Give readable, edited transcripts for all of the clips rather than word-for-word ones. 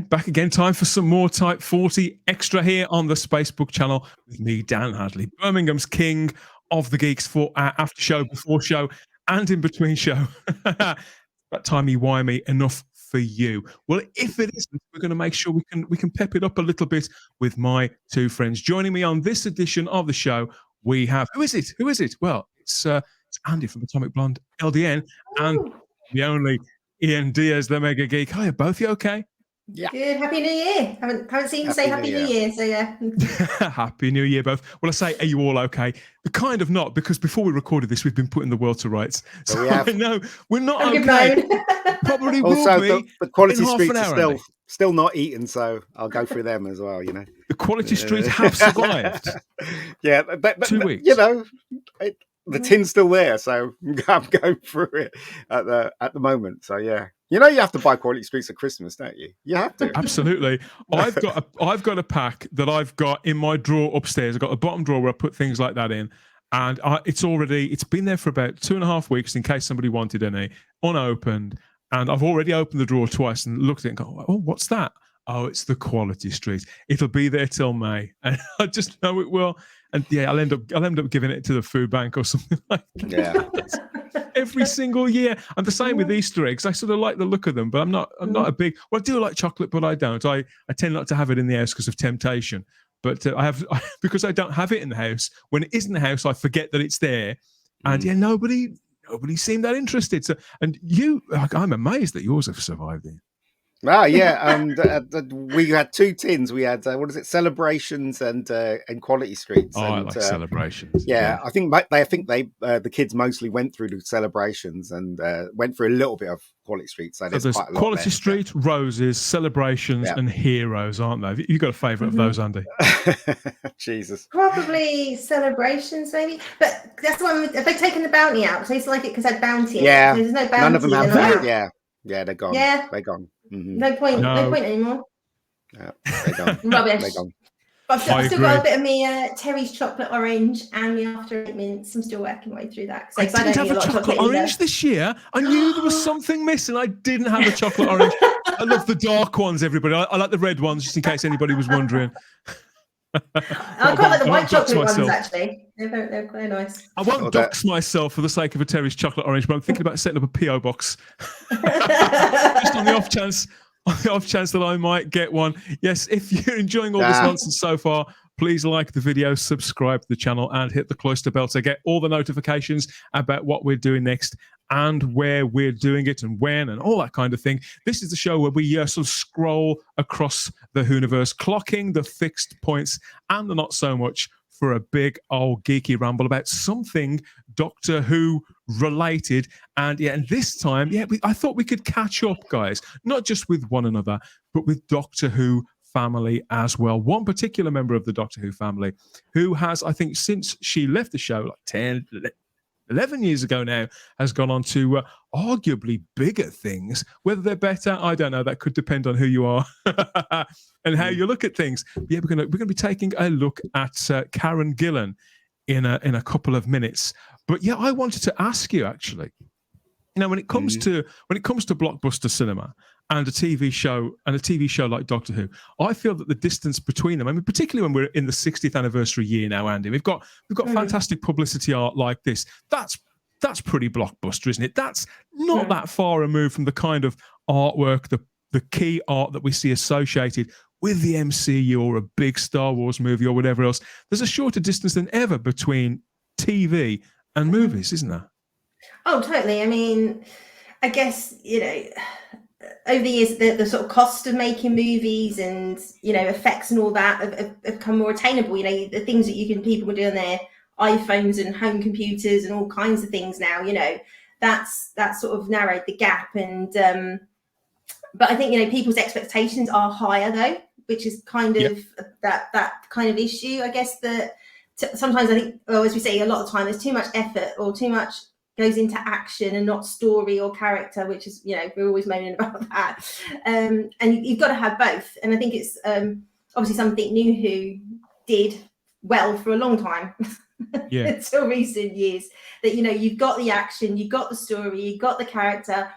back again. Time for some more Type 40 extra here on the Spacebook channel with me, Dan Hadley, Birmingham's king of the geeks, for our after show, before show, and in between show. That timey-wimey enough for you. Well, if it isn't, we're going to make sure we can pep it up a little bit with my two friends. Joining me on this edition of the show, we have, who is it? Well, it's Andy from Atomic Blonde LDN, and the only Ian Diaz, the Mega Geek. Hi, both you okay? Yeah. Good. Happy New Year. Haven't seen you say Happy New Year, so yeah. Happy New Year, both. Well, I say, are you all okay? Kind of not, because before we recorded this, we've been putting the world to rights. So no, we're not okay. Probably will also, be. The quality streets are still not eaten, so I'll go through them as well. You know, the quality streets have survived. Yeah, but 2 weeks. You know, the tin's still there, so I'm going through it at the moment. So yeah. You know, you have to buy quality streets at Christmas, don't you? You have to. Absolutely. I've got a pack that I've got in my drawer upstairs. I've got a bottom drawer where I put things like that in, and it's been there for about 2.5 weeks in case somebody wanted any, unopened. And I've already opened the drawer twice and looked at it and go, oh, what's that? Oh, it's the quality street. It'll be there till May, and I just know it will. And yeah, I'll end up giving it to the food bank or something like that. Yeah. Every single year. I'm the same with Easter eggs. I sort of like the look of them, but I'm not a big. Well, I do like chocolate, but I don't. I tend not to have it in the house because of temptation. But because I don't have it in the house. When it is in the house, I forget that it's there, and yeah, nobody seemed that interested. So, and I'm amazed that yours have survived it. Ah, yeah, and we had 2 tins. We had Celebrations and Quality Streets. Oh, and, I like Celebrations. Yeah, I think they the kids mostly went through the Celebrations and went through a little bit of Quality Streets. So there's quite a lot Quality there. Street, Roses, Celebrations, and Heroes, aren't they? You got a favourite of those, Andy? Jesus, probably Celebrations, maybe. But that's the one. Have they taken the bounty out? So it's like it because had bounty. Yeah, there's no bounty. None of them have that. Yeah, they're gone. Yeah, they're gone. Mm-hmm. No point anymore. Yeah, they're gone. Rubbish. They're gone. But I've still got a bit of me Terry's chocolate orange and the After 8 mints. I'm still working my way through that. I didn't have a chocolate orange this year. I knew there was something missing. I didn't have a chocolate orange. I love the dark ones, everybody. I like the red ones, just in case anybody was wondering. I quite like the white chocolate ones, actually. They're quite nice. I won't dox myself for the sake of a Terry's chocolate orange, but I'm thinking about setting up a P.O. box. Just on the off chance that I might get one. Yes, if you're enjoying all this nonsense so far, please like the video, subscribe to the channel, and hit the cloister bell to get all the notifications about what we're doing next and where we're doing it and when and all that kind of thing. This is the show where we sort of scroll across the Whoniverse, clocking the fixed points and the not so much for a big old geeky ramble about something Doctor Who related. And this time, I thought we could catch up, guys, not just with one another, but with Doctor Who family as well. One particular member of the Doctor Who family who has, I think, since she left the show, like 10, 11 years ago now, has gone on to arguably bigger things. Whether they're better, I don't know. That could depend on who you are and how you look at things. But yeah, we're gonna be taking a look at Karen Gillan in a couple of minutes. But yeah, I wanted to ask you, actually, when it comes to blockbuster cinema and a TV show like Doctor Who, I feel that the distance between them, I mean, particularly when we're in the 60th anniversary year now, Andy, we've got fantastic publicity art like this. That's pretty blockbuster, isn't it? That's not that far removed from the kind of artwork, the key art that we see associated with the MCU or a big Star Wars movie or whatever else. There's a shorter distance than ever between TV and movies, isn't there? Oh, totally. I mean, I guess, over the years, the sort of cost of making movies and, effects and all that have become more attainable. The things that people can do on their iPhones and home computers and all kinds of things now, that's sort of narrowed the gap. And, but I think, people's expectations are higher though, which is kind of that kind of issue, I guess, that sometimes I think, as we say, a lot of time, there's too much effort or too much goes into action and not story or character, which is, we're always moaning about that. And you've got to have both. And I think it's obviously something New Who did well for a long time. Until recent years, that, you've got the action, you've got the story, you've got the character,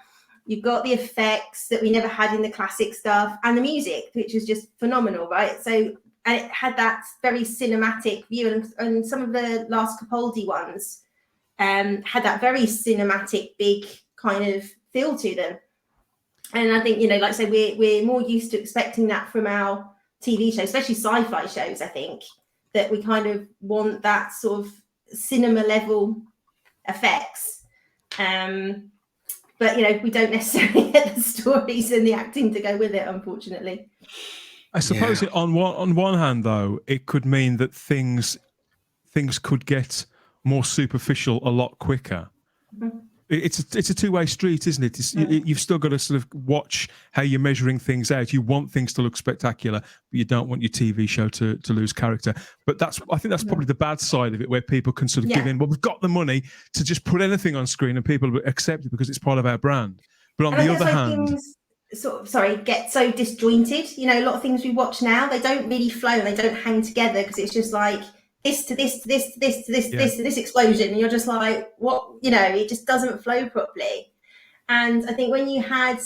You've got the effects that we never had in the classic stuff, and the music, which was just phenomenal, right? So, and it had that very cinematic view, and some of the last Capaldi ones had that very cinematic, big kind of feel to them. And I think, like I say, we're more used to expecting that from our TV shows, especially sci-fi shows. I think that we kind of want that sort of cinema level effects. But we don't necessarily get the stories and the acting to go with it, unfortunately. I suppose on one hand, though, it could mean that things could get more superficial a lot quicker. Mm-hmm. It's a two-way street, isn't it? You've still got to sort of watch how you're measuring things out. You want things to look spectacular, but you don't want your TV show to lose character. But I think that's probably the bad side of it, where people can sort of give in. Well, we've got the money to just put anything on screen, and people accept it because it's part of our brand. But on the other hand, things get so disjointed. A lot of things we watch now, they don't really flow and they don't hang together, because it's just like this to this to this to this to this to this to this explosion, and you're just like, what? It just doesn't flow properly. And I think when you had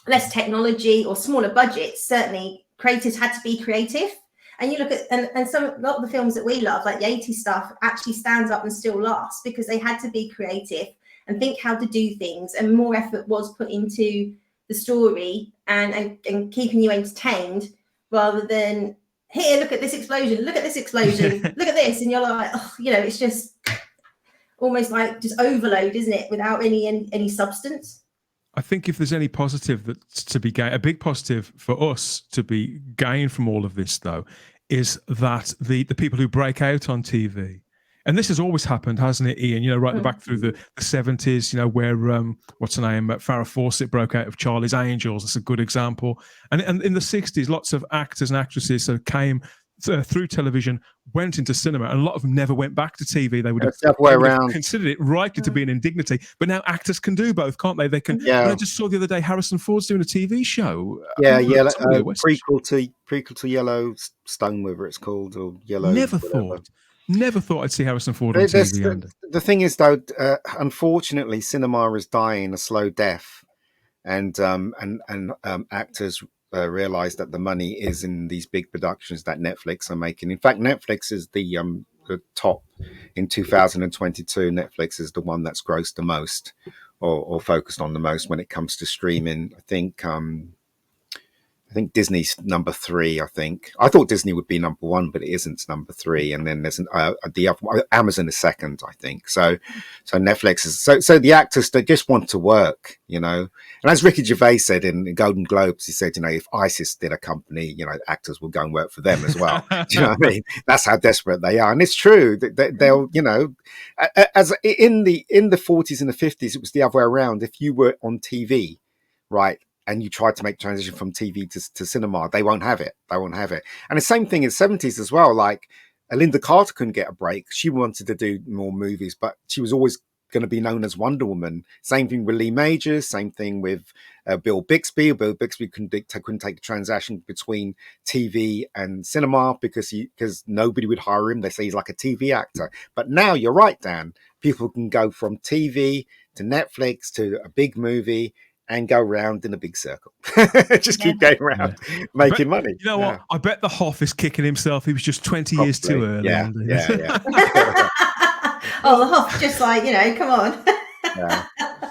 less technology or smaller budgets, certainly creators had to be creative. And you look at and a lot of the films that we love, like the 80s stuff, actually stands up and still lasts because they had to be creative and think how to do things, and more effort was put into the story and keeping you entertained, rather than, here, look at this explosion, look at this explosion, look at this, and you're like, it's just almost like just overload, isn't it, without any substance. I think if there's any positive that's to be gained, a big positive for us to be gained from all of this, though, is that the people who break out on TV, and this has always happened, hasn't it, Ian? Right back through the 70s, where what's her name, Farrah Fawcett broke out of Charlie's Angels. That's a good example. And in the 60s, lots of actors and actresses came through television, went into cinema, and a lot of them never went back to TV. They would have considered it rightly to be an indignity. But now actors can do both, can't they? They can. Yeah. I just saw the other day Harrison Ford's doing a TV show. Prequel to Yellowstone, whatever it's called, or Yellow. Never thought I'd see Harrison Ford on TV. The thing is, though, unfortunately, cinema is dying a slow death, and actors realize that the money is in these big productions that Netflix are making. In fact, Netflix is the top in 2022. Netflix is the one that's grossed the most, or focused on the most when it comes to streaming. I think Disney's number 3. I thought Disney would be number 1, but it isn't. It's number 3, and then there's the other, Amazon is second, I think. So Netflix is so the actors, they just want to work, And as Ricky Gervais said in Golden Globes, he said, if ISIS did a company, actors will go and work for them as well. Do you know what I mean? That's how desperate they are, and it's true. They'll, as in the 40s and the 50s, it was the other way around. If you were on TV, right, and you tried to make transition from TV to cinema, they won't have it. And the same thing in the 70s as well. Like Linda Carter couldn't get a break. She wanted to do more movies, but she was always going to be known as Wonder Woman. Same thing with Lee Majors. Same thing with Bill Bixby. Bill Bixby couldn't take the transaction between TV and cinema because nobody would hire him. They say he's like a TV actor. But now you're right, Dan. People can go from TV to Netflix to a big movie and go round in a big circle. Just keep going around making money. You know what? I bet the Hoff is kicking himself. He was just 20 years too early. Yeah. Oh, the Hoff, just like, come on. Yeah.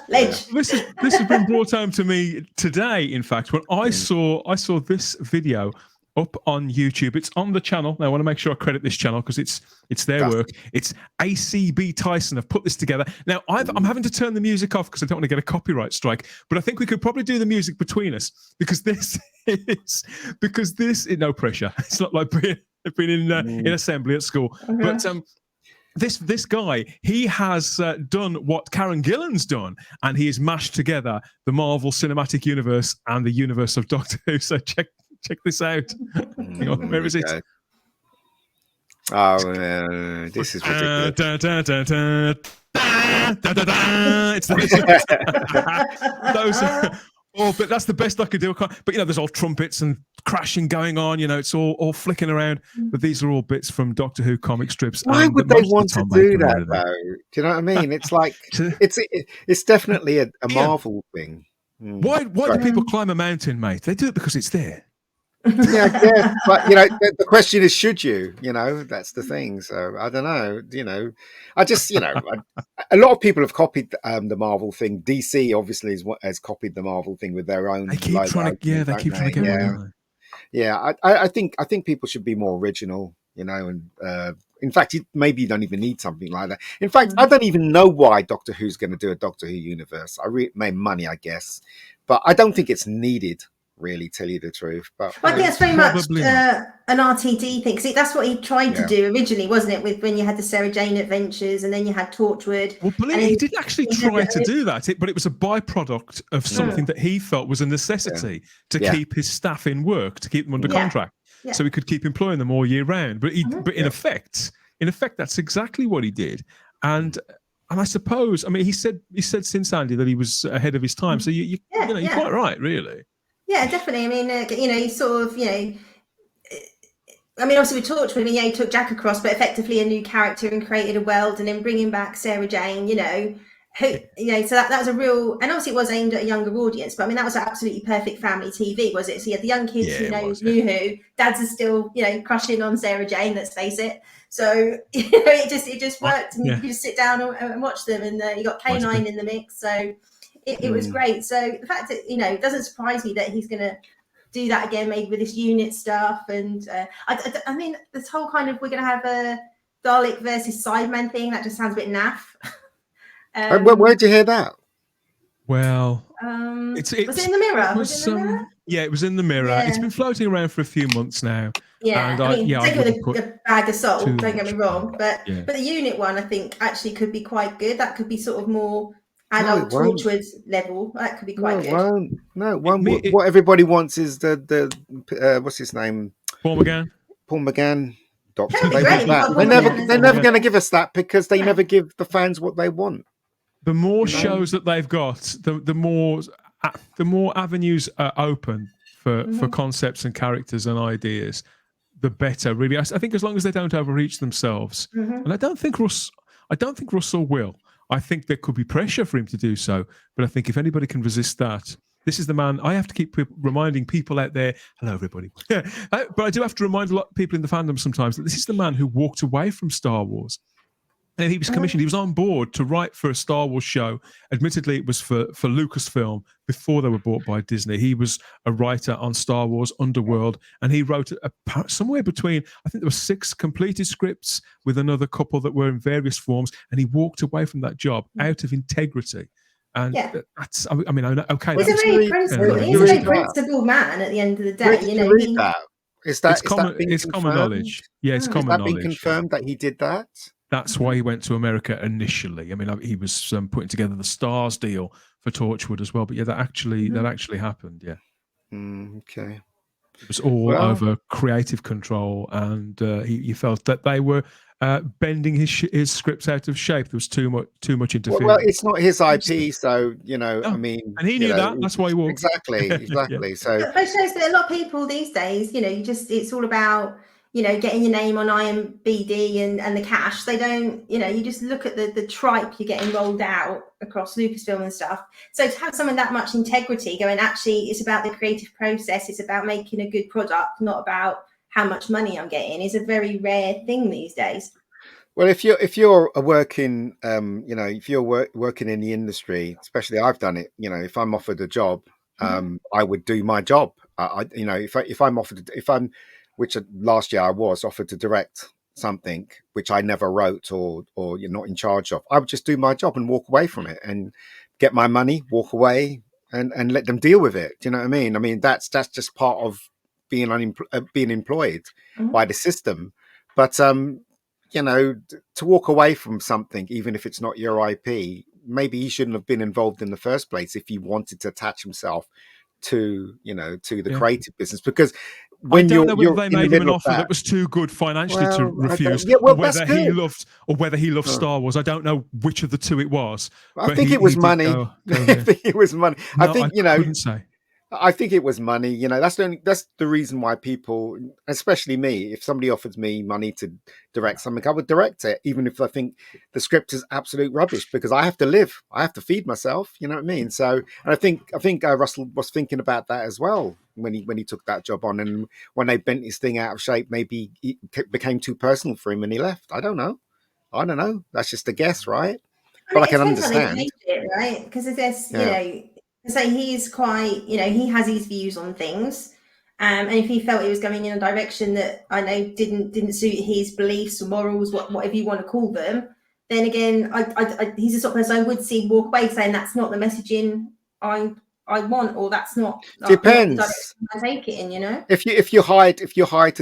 Ledge. This has been brought home to me today, in fact, when I saw this video up on YouTube. It's on the channel. Now, I want to make sure I credit this channel because it's their work. It's ACB Tyson have put this together. Now, I'm having to turn the music off because I don't want to get a copyright strike, but I think we could probably do the music between us because this is no pressure. It's not like being in assembly at school. But this guy, he has done what Karen Gillan's done, and he has mashed together the Marvel Cinematic Universe and the universe of Doctor Who. So check this out. Hang on, where is it? Oh, this is ridiculous. It's Oh, but that's the best I could do. But there's all trumpets and crashing going on. It's all flicking around. But these are all bits from Doctor Who comic strips. Why and would that they most of the want to time they do get that rid of them. though? Do you know what I mean? It's like To- it's definitely a Ian, Marvel thing. Why do people climb a mountain, mate? They do it because it's there. Yeah, but the question is, should you? That's the thing. So I don't know. I just a lot of people have copied the Marvel thing. DC obviously has copied the Marvel thing with their own. They keep trying to, they keep trying to get one. Don't they? Yeah. I think people should be more original. And in fact, maybe you don't even need something like that. In fact, I don't even know why Doctor Who's going to do a Doctor Who universe. Made money, I guess, but I don't think it's needed. Really, tell you the truth, but I think it's very much an RTD thing, because that's what he tried to do originally, wasn't it? With when you had the Sarah Jane adventures, and then you had Torchwood. Well, believe he didn't actually try to do that, but it was a byproduct of something that he felt was a necessity to keep his staff in work, to keep them under contract, so he could keep employing them all year round. But in effect, that's exactly what he did, and I suppose, he said since Andy that he was ahead of his time. So you're quite right, really. Yeah, definitely. You sort of, obviously with Torchwood, he took Jack across, but effectively a new character and created a world, and then bringing back Sarah Jane, so that was a real, and obviously it was aimed at a younger audience, but that was absolutely perfect family TV, was it? So you had the young kids who knew who, dads are still, crushing on Sarah Jane, let's face it. So, it just worked, and you could just sit down and watch them, and you got K9 in the mix, so... It was great. So the fact that it doesn't surprise me that he's going to do that again, maybe with this unit stuff. And this whole kind of, we're going to have a Dalek versus Sideman thing, that just sounds a bit naff. Where'd you hear that? Well, was it in the Mirror? Was it in the Mirror? Yeah, it was in the Mirror. Yeah. It's been floating around for a few months now. Yeah, take it with a bag of salt. Don't get me wrong, but the unit one, I think, actually could be quite good. That could be sort of more adult Torchwood level. That could be quite good. What everybody wants is the what's his name? Paul McGann. Doctor. They're never going to give us that, because they never give the fans what they want. The more shows that they've got, the more avenues are open for concepts and characters and ideas, the better. Really, I think as long as they don't overreach themselves, and I don't think Russell will. I think there could be pressure for him to do so, but I think if anybody can resist that, this is the man. I have to keep reminding people out there, hello everybody, but I do have to remind a lot of people in the fandom sometimes that this is the man who walked away from Star Wars. And he was commissioned, he was on board to write for a Star Wars show. Admittedly, it was for Lucasfilm before they were bought by Disney. He was a writer on Star Wars Underworld, and he wrote somewhere between, I think there were 6 completed scripts with another couple that were in various forms, and he walked away from that job out of integrity. And that's, I know, okay. He's a very principled man at the end of the day. It's common knowledge. Yeah, it's common knowledge. Has that been confirmed that he did that? That's why he went to America initially. He was putting together the Stars deal for Torchwood as well. But that actually happened. Yeah. Okay. It was all over creative control, and he felt that they were bending his scripts out of shape. There was too much interference. Well, it's not his IP, so and he knew that. That's why he walked. Exactly. Yeah. So that shows that a lot of people these days, it's all about getting your name on IMBD and the cash. They don't, you just look at the tripe you're getting rolled out across Lucasfilm and stuff. So to have something that much integrity going, actually, it's about the creative process. It's about making a good product, not about how much money I'm getting, is a very rare thing these days. Well, if you're working, if you're working in the industry, especially I've done it. If I'm offered a job, I would do my job. Which last year I was offered to direct something which I never wrote or you're not in charge of. I would just do my job and walk away from it and get my money, walk away, and let them deal with it. Do you know what I mean? That's just part of being employed by the system. But to walk away from something, even if it's not your IP, maybe he shouldn't have been involved in the first place if he wanted to attach himself to the creative business. Because when don't know whether they in the made him an middle of offer that was too good financially to Well, I don't- refuse, yeah, well, or that's whether he loved Oh. Star Wars. I don't know which of the two it was. I but think he- it was he did money. go I there. think it was money. No, I think couldn't say. I think it was money. You know, that's the reason why people, especially me, if somebody offers me money to direct something, I would direct it, even if I think the script is absolute rubbish, because I have to live, I have to feed myself. You know what I mean? So, and I think Russell was thinking about that as well when he took that job on, and when they bent his thing out of shape, maybe it became too personal for him and he left. I don't know. That's just a guess, right? But I can depends how they understand. changed it, right? Because I guess, Yeah. so he's quite, he has his views on things. And if he felt it was going in a direction that I know didn't suit his beliefs or morals, whatever you want to call them, then again, he's the sort of person I would see walk away saying that's not the messaging I want, or that's not Depends. not the direction I take it in, If you're hired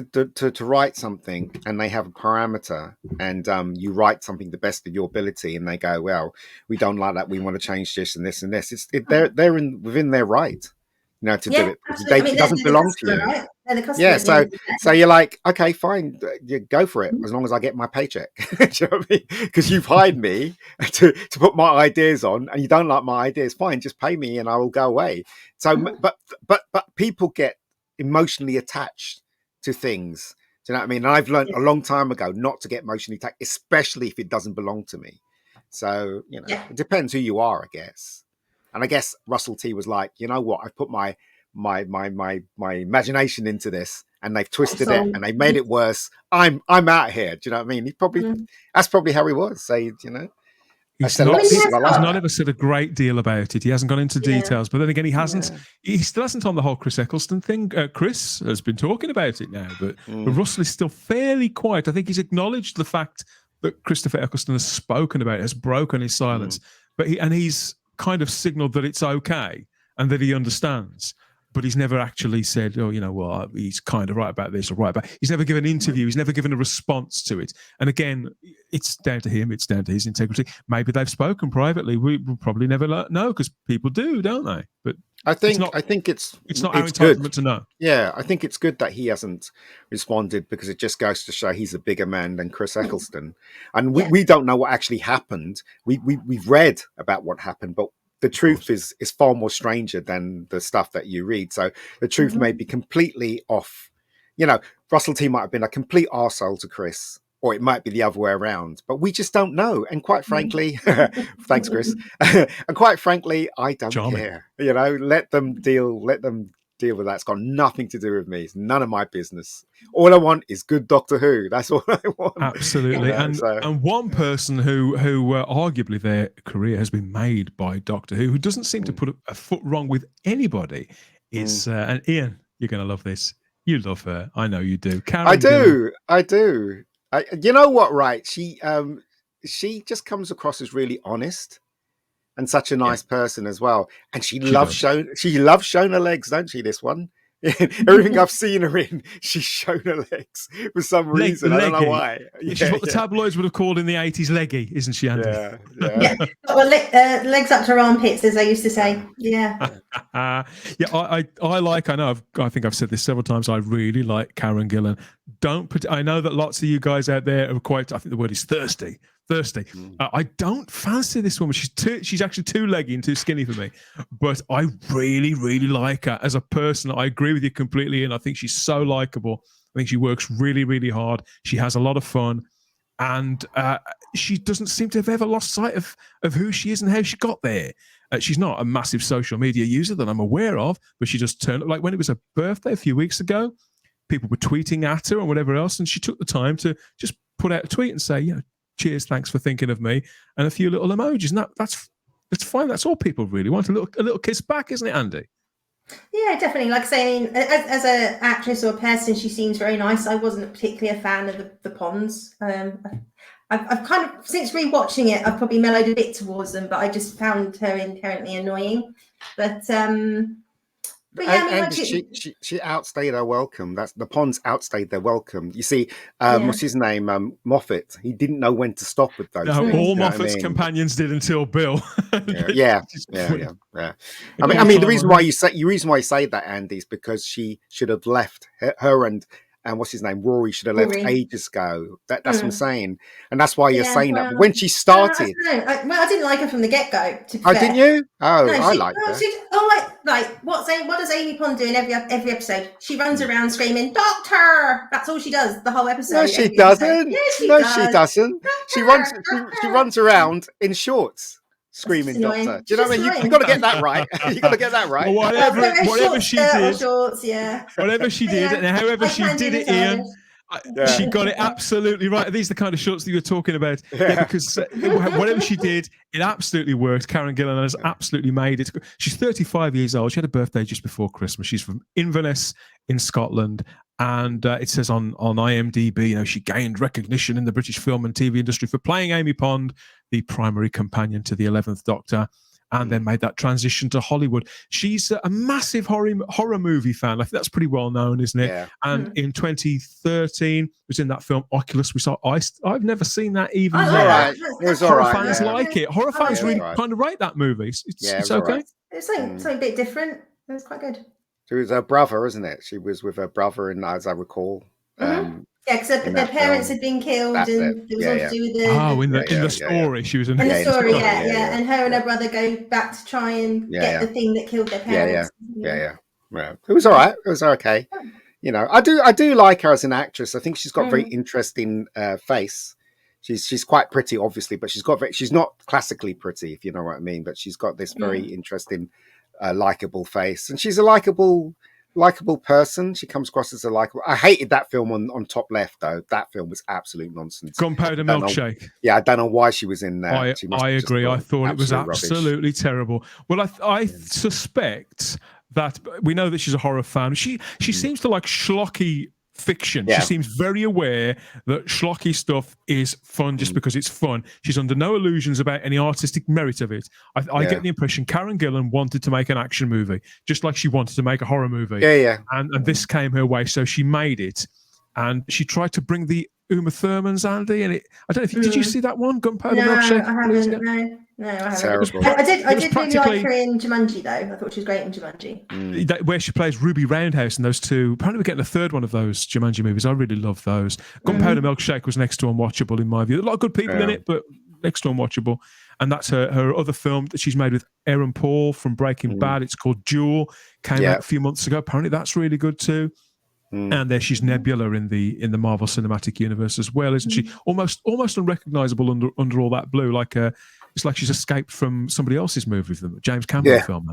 to write something and they have a parameter and you write something the best of your ability and they go, well, we don't like that, we want to change this and this and this, they're within their right, to do it. Absolutely. It doesn't belong to you. Right? They're the customer Yeah, at the end of the day. so you're like, okay, fine, you go for it as long as I get my paycheck. Do you know what I mean? Because you've hired me to put my ideas on, and you don't like my ideas. Fine, just pay me, and I will go away. So, but people get emotionally attached to things. Do you know what I mean? And I've learned a long time ago not to get emotionally attached, especially if it doesn't belong to me. So it depends who you are, I guess. And I guess Russell T was like, you know what? I've put my imagination into this, and they've twisted it and they made it worse. I'm out here. Do you know what I mean? That's probably how he was. So He's not ever said a great deal about it. He hasn't gone into details, but then again, he hasn't. He still hasn't on the whole Chris Eccleston thing. Chris has been talking about it now, but Russell is still fairly quiet. I think he's acknowledged the fact that Christopher Eccleston has spoken about it, has broken his silence, but he's kind of signaled that it's okay and that he understands. But he's never actually said, oh, he's kind of right about this or right about. He's never given an interview. He's never given a response to it. And again, it's down to him. It's down to his integrity. Maybe they've spoken privately. We will probably never know because people do, don't they? But I think it's not our entitlement to know. Yeah, I think it's good that he hasn't responded, because it just goes to show he's a bigger man than Chris Eccleston. And we don't know what actually happened. We've read about what happened, but the truth is far more stranger than the stuff that you read. So the truth may be completely off. Russell T might have been a complete arsehole to Chris, or it might be the other way around, but we just don't know. And quite frankly, thanks, Chris. And quite frankly, I don't care. Let them deal with that. It's got nothing to do with me. It's none of my business. All I want is good Doctor Who. That's all I want. Absolutely. And one person who arguably their career has been made by Doctor Who doesn't seem to put a foot wrong with anybody is and Ian, you're going to love this. You love her. I know you do. Karen I Gillan. do. You know what? Right? She just comes across as really honest and such a nice person as well. And she loves showing her legs, don't she? This one, everything I've seen her in, she's shown her legs for some reason. I don't know why. She's what the tabloids would have called in the 80s leggy, isn't she, Andy? Yeah. Well, legs up to her armpits, as I used to say. Yeah. I think I've said this several times. I really like Karen Gillan. I know that lots of you guys out there are quite, I think the word is thirsty. I don't fancy this woman. She's actually too leggy and too skinny for me, but I really, really like her as a person. I agree with you completely, and I think she's so likable. I think she works really, really hard. She has a lot of fun, and she doesn't seem to have ever lost sight of who she is and how she got there. She's not a massive social media user that I'm aware of, but she just turned up. Like when it was her birthday a few weeks ago, people were tweeting at her and whatever else, and she took the time to just put out a tweet and say, cheers, thanks for thinking of me, and a few little emojis. And that's fine. That's all people really want. A little kiss back, isn't it, Andy? Yeah, definitely. Like saying, as an actress or a person, she seems very nice. I wasn't particularly a fan of the Ponds. I've kind of, since rewatching it, I've probably mellowed a bit towards them, but I just found her inherently annoying. But But yeah, I mean, And like it, she outstayed her welcome. That's the Ponds outstayed their welcome. You see, yeah. what's his name? Moffat. He didn't know when to stop with those No, things. all You know what I Moffat's mean? companions did until Bill. Yeah. I mean, the reason why you say that, Andy, is because she should have left. Her and what's his name, Rory, should have left Rory. ages ago. That's what I'm saying, and that's why you're saying that. well, But when she I started, don't know. I didn't like her from the get-go, to be oh, fair. didn't you? Oh, No, I liked her. What does Amy Pond do in every episode? She runs around screaming, "Doctor!" That's all she does the whole episode. No, she every doesn't. episode. Yes, she No, does. she doesn't. She runs. She runs around in shorts, screaming That's "Doctor." annoying. Do you know what I mean? You got to get that right. You got to get that right. Well, whatever she did, shorts, yeah. whatever she did, and however she did it, Ian. She got it absolutely right. These are the kind of shorts that you were talking about. Yeah, because whatever she did, it absolutely worked. Karen Gillan has absolutely made it. She's 35 years old. She had a birthday just before Christmas. She's from Inverness in Scotland. And it says on IMDb, she gained recognition in the British film and TV industry for playing Amy Pond, the primary companion to the 11th Doctor, and then made that transition to Hollywood. She's a massive horror movie fan. I think that's pretty well known, isn't it? Yeah. And in 2013, was in that film Oculus. We saw Ice. I've never seen that even. It was all right. It was all Horror right. fans like it. Horror fans really kind of rate that movie. It's okay. Right. It's something a bit different. It was quite good. It was her brother, isn't it? She was with her brother, and as I recall. Because their parents had been killed, and it was all to do with the in the story. She was in the story, and her and her brother go back to try and get the thing that killed their parents. Yeah. It was all right. It was okay. I do like her as an actress. I think she's got a very interesting face. She's quite pretty, obviously, but she's not classically pretty, if you know what I mean. But she's got this very interesting, likable face, and she's a likable person. She comes across as a likable. I hated that film on top left, though. That film was absolute nonsense. Gunpowder Milkshake. I don't know why she was in there. I agree. I thought it was absolutely terrible. Well, I suspect that we know that she's a horror fan. She seems to like schlocky fiction. She seems very aware that schlocky stuff is fun just because it's fun. She's under no illusions about any artistic merit of it. I get the impression Karen Gillan wanted to make an action movie, just like she wanted to make a horror movie. And this came her way, so she made it. And she tried to bring the Uma Thurman's, Andy, and I don't know if did you see that one, Gunpowder Milkshake? I haven't. No, I haven't. Terrible. I did really like her in Jumanji, though. I thought she was great in Jumanji. Where she plays Ruby Roundhouse in those two. Apparently we're getting a third one of those Jumanji movies. I really love those. Gunpowder Milkshake was next to unwatchable in my view. A lot of good people in it, but next to unwatchable. And that's her other film that she's made with Aaron Paul from Breaking Bad. It's called Jewel. Came out a few months ago. Apparently that's really good too. And there she's Nebula in the Marvel Cinematic Universe as well, isn't she? Almost unrecognizable under all that blue, like it's like she's escaped from somebody else's movie, the James Cameron film.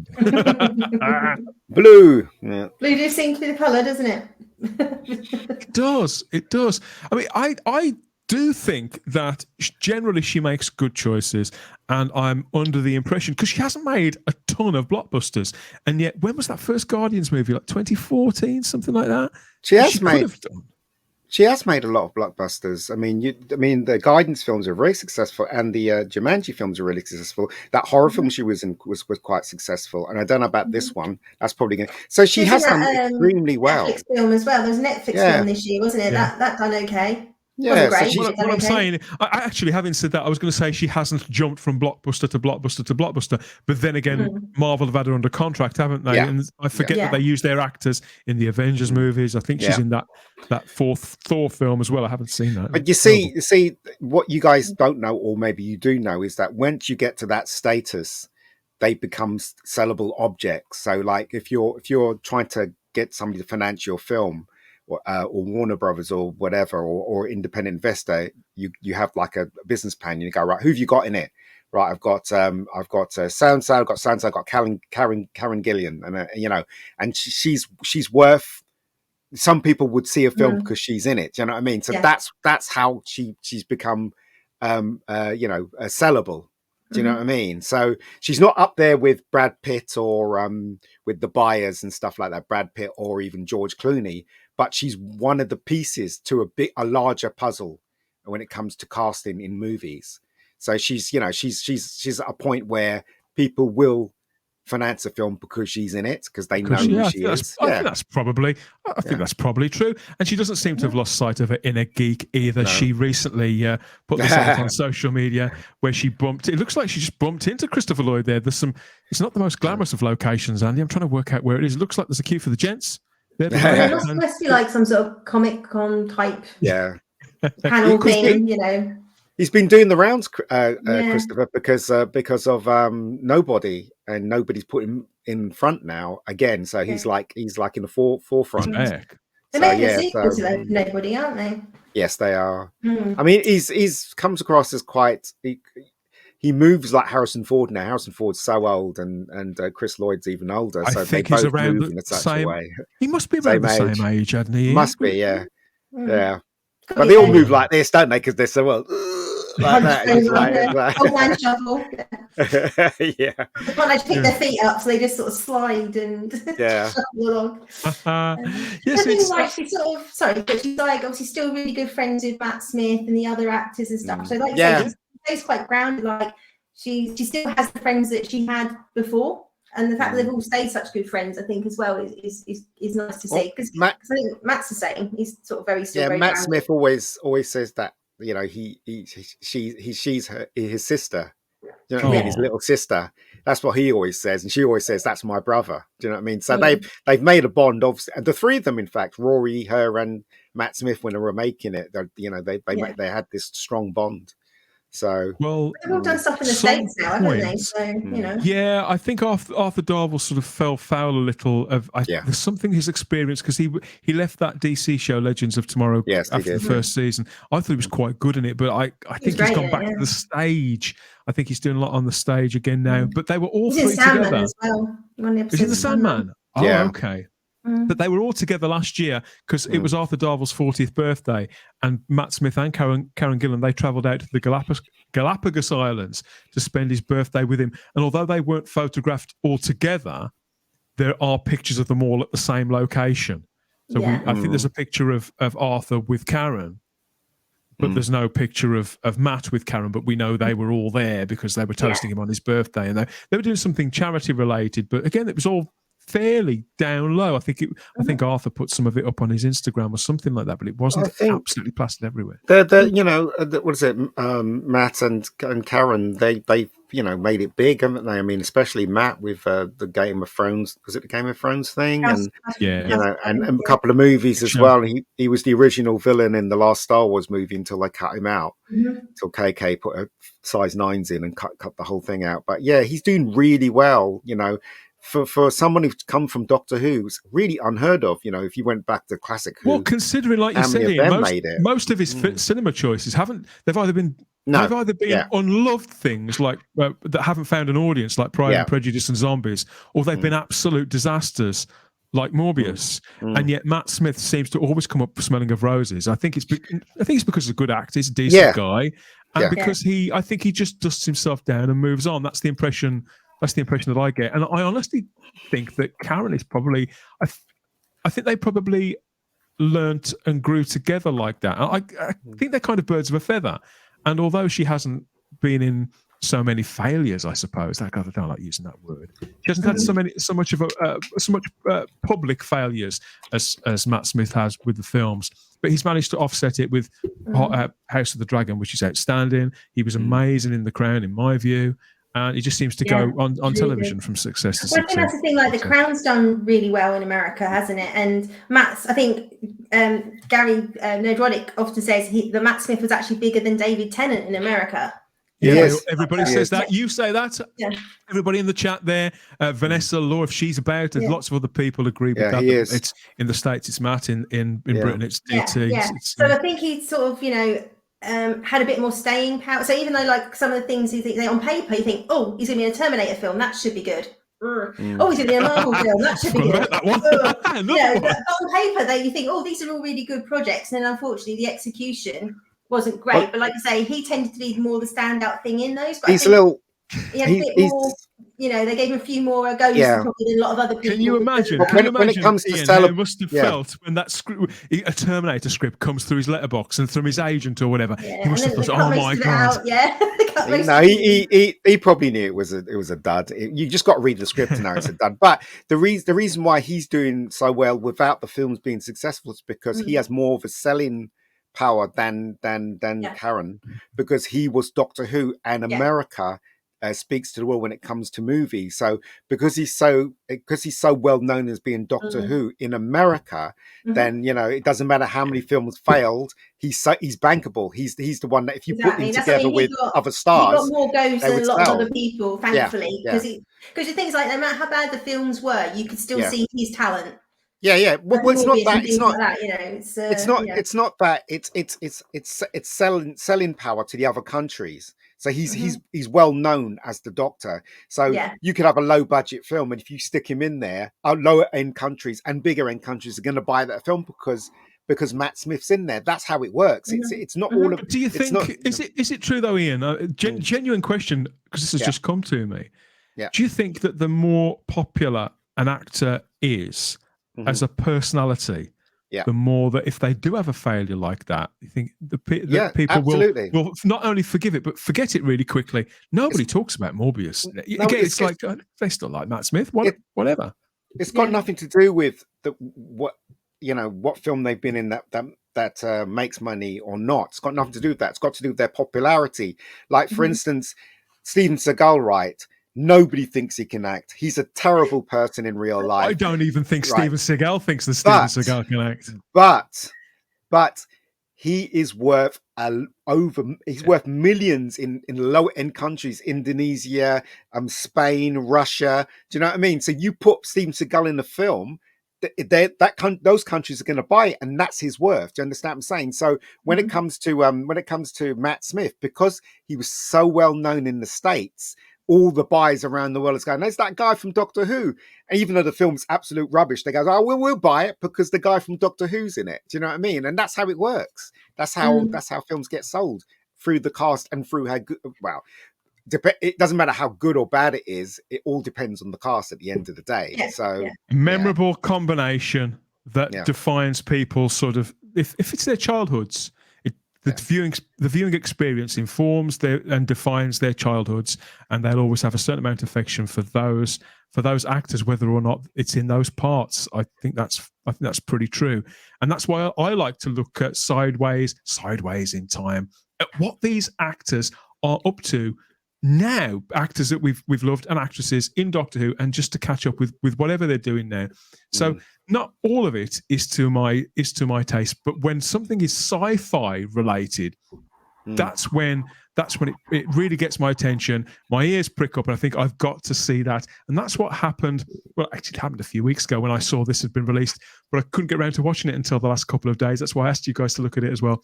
Blue. Blue does seem to be the colour, doesn't it? It does. I mean, I do think that generally she makes good choices, and I'm under the impression because she hasn't made a ton of blockbusters, and yet when was that first Guardians movie? Like 2014, something like that. She has made a lot of blockbusters. I mean, the Guidance films are very successful, and the Jumanji films are really successful. That horror film she was in was quite successful, and I don't know about this one. That's probably going. So she has done extremely well. Netflix film as well. There was a Netflix film this year, wasn't it? That done okay. Yeah, what I'm saying, I actually, having said that, I was going to say she hasn't jumped from blockbuster to blockbuster to blockbuster, but then again, Marvel have had her under contract, haven't they? And I forget that they use their actors in the Avengers movies. I think she's in that fourth Thor film as well. I haven't seen that. But you see, what you guys don't know, or maybe you do know, is that once you get to that status, they become sellable objects. So, like if you're trying to get somebody to finance your film, or Warner Brothers or whatever, or independent investor, you have like a business plan. You go, right, who have you got in it? Right, I've got so-and-so, I've got so-and-so, I've got Karen Gillan, and and she's worth. Some people would see a film because she's in it. Do you know what I mean? So that's how she's become, sellable. Do you know what I mean? So she's not up there with Brad Pitt or with the buyers and stuff like that, Brad Pitt or even George Clooney, but she's one of the pieces to a larger puzzle when it comes to casting in movies. So she's at a point where people will finance a film because she's in it, because they know who she is. I think that's probably true. And she doesn't seem to have lost sight of her inner geek either. No. She recently put this out on social media where it looks like she just bumped into Christopher Lloyd there. It's not the most glamorous of locations, Andy. I'm trying to work out where it is. It looks like there's a queue for the gents. It must be like some sort of Comic-Con type panel thing, you know. He's been doing the rounds, Christopher, because of Nobody, and Nobody's put him in front now again. So he's like in the forefront. They're making a sequel to Nobody, aren't they? Yes, they are. I mean, he's comes across as quite. He moves like Harrison Ford now. Harrison Ford's so old, and Chris Lloyd's even older. So I think he's around the same. He must be around the same age, hadn't he? Must be, yeah. But they all move like this, don't they? Because they're so well. Like that. Old man shuffle. Yeah. They can't actually pick their feet up, so they just sort of slide and shuffle along. Yes, it's like she's sort of but she's like obviously still really good friends with Matt Smith and the other actors and stuff. So like you say, she's quite grounded. Like she still has the friends that she had before. And the fact that they've all stayed such good friends, I think, as well, is nice to see. Because I think Matt's the same. He's sort of very Matt grounded. Smith always says that, you know, she's his sister. Do you know what I mean? His little sister. That's what he always says, and she always says that's my brother. Do you know what I mean? So they've made a bond, obviously, and the three of them, in fact, Rory, her, and Matt Smith, when they were making it, they had this strong bond. So they've all done stuff in the States now, haven't they? So you know. Yeah, I think Arthur Darvill sort of fell foul a little of there's something his experience, because he left that DC show Legends of Tomorrow after the first season. I thought he was quite good in it, but I think he's gone back to the stage. I think he's doing a lot on the stage again now. But they were all three together as well. Is he the Sandman? Oh, yeah. Okay. But they were all together last year because it was Arthur Darvill's 40th birthday, and Matt Smith and Karen Gillan, they travelled out to the Galapagos Islands to spend his birthday with him. And although they weren't photographed all together, there are pictures of them all at the same location. So I think there's a picture of Arthur with Karen, but there's no picture of Matt with Karen, but we know they were all there because they were toasting him on his birthday, and they were doing something charity related. But again, it was all fairly down low. I think Arthur put some of it up on his Instagram or something like that, but it wasn't absolutely plastered everywhere. What is it? Matt and Karen, they made it big, haven't they? I mean, especially Matt with the Game of Thrones. Was it the Game of Thrones thing? And and a couple of movies as well. He was the original villain in the last Star Wars movie until they cut him out. Until KK put a size 9s in and cut the whole thing out. But yeah, he's doing really well. You know. For someone who's come from Doctor Who, it's really unheard of. You know, if you went back to classic Who, considering, like you said, most of his cinema choices they've either been unloved things like that haven't found an audience, like Pride and Prejudice and Zombies, or they've been absolute disasters like Morbius. And yet Matt Smith seems to always come up smelling of roses. I think it's because he's a good actor, he's a decent guy, and because I think he just dusts himself down and moves on. That's the impression that I get. And I honestly think that Karen is probably, I think they probably learnt and grew together like that. I think they're kind of birds of a feather. And although she hasn't been in so many failures, I suppose, I don't like using that word. She hasn't had so much public failures as Matt Smith has with the films. But he's managed to offset it with House of the Dragon, which is outstanding. He was amazing in The Crown, in my view. And he just seems to go on television from success to success. I think that's the thing. Like, The Crown's done really well in America, hasn't it? And Matt's, I think Gary Nerdronic often says that Matt Smith was actually bigger than David Tennant in America. Yes, everybody says that. You say that. Yeah. Everybody in the chat there, Vanessa, Law, if she's about, and lots of other people agree with that. It's in the States, it's Matt. In Britain, it's DT. So I think he's sort of, had a bit more staying power. So even though, like, some of the things you think on paper, you think, oh, he's going to be in a Terminator film, that should be good. Oh, he's going to be in a Marvel film, that should be good. But on paper, you think, oh, these are all really good projects, and then unfortunately, the execution wasn't great. But like I say, he tended to be more the standout thing in those. But he's you know, they gave him a few more goes Yeah. probably than a lot of other people. Can you imagine? Well, when it comes to Ian, cele- how it must have Yeah. felt when that script, a Terminator script, comes through his letterbox and from his agent or whatever? Yeah, He must and have then thought, they "Oh cut most my of it god!" out, yeah. They cut most No, of it. he probably knew it was a dud. You just got to read the script to know it's a dud. But the reason why he's doing so well without the films being successful is because he has more of a selling power than Yeah. Karen, because he was Doctor Who, and America speaks to the world when it comes to movies. So because he's so well known as being Doctor Who in America, then you know it doesn't matter how many films failed. He's bankable. He's the one that if you put him together with other stars, he got more goes than a lot of other people, thankfully, because the things like no matter how bad the films were, you could still see his talent. Yeah. Well, it's not that. It's not like that. You know, it's not. It's not that. It's selling power to the other countries. So he's well known as the Doctor. So you could have a low budget film, and if you stick him in there, lower end countries and bigger end countries are going to buy that film because Matt Smith's in there. That's how it works. It's not all of. Do you think is it true though, Ian? Genuine question, because this has just come to me. Yeah. Do you think that the more popular an actor is as a personality, the more that if they do have a failure like that, you think the people will not only forgive it but forget it really quickly? Nobody talks about Morbius. Again, it's like they still like Matt Smith. Whatever. It's got nothing to do with what film they've been in that makes money or not. It's got nothing to do with that. It's got to do with their popularity. Like for instance, Steven Seagal, right? Nobody thinks he can act. He's a terrible person in real life. I don't even think Steven Seagal thinks that Steven Seagal can act. But he is worth worth millions in low end countries, Indonesia, Spain, Russia. Do you know what I mean? So you put Steven Seagal in a film, those countries are going to buy it, and that's his worth. Do you understand what I'm saying? So when it comes to Matt Smith, because he was so well known in the States, all the buyers around the world is going, there's that guy from Doctor Who. And even though the film's absolute rubbish, they go, oh, we'll buy it because the guy from Doctor Who's in it. Do you know what I mean? And that's how it works. That's how films get sold, through the cast and through how good. Well, it doesn't matter how good or bad it is. It all depends on the cast at the end of the day. Memorable combination that defines people sort of, if it's their childhoods. The viewing experience informs and defines their childhoods, and they'll always have a certain amount of affection for those actors, whether or not it's in those parts. I think that's pretty true, and that's why I like to look at sideways in time at what these actors are up to now, actors that we've loved and actresses in Doctor Who, and just to catch up with whatever they're doing now. So not all of it is to my taste, but when something is sci-fi related, that's when it really gets my attention. My ears prick up, and I think I've got to see that. And that's what happened. Well, actually, it happened a few weeks ago when I saw this had been released, but I couldn't get around to watching it until the last couple of days. That's why I asked you guys to look at it as well.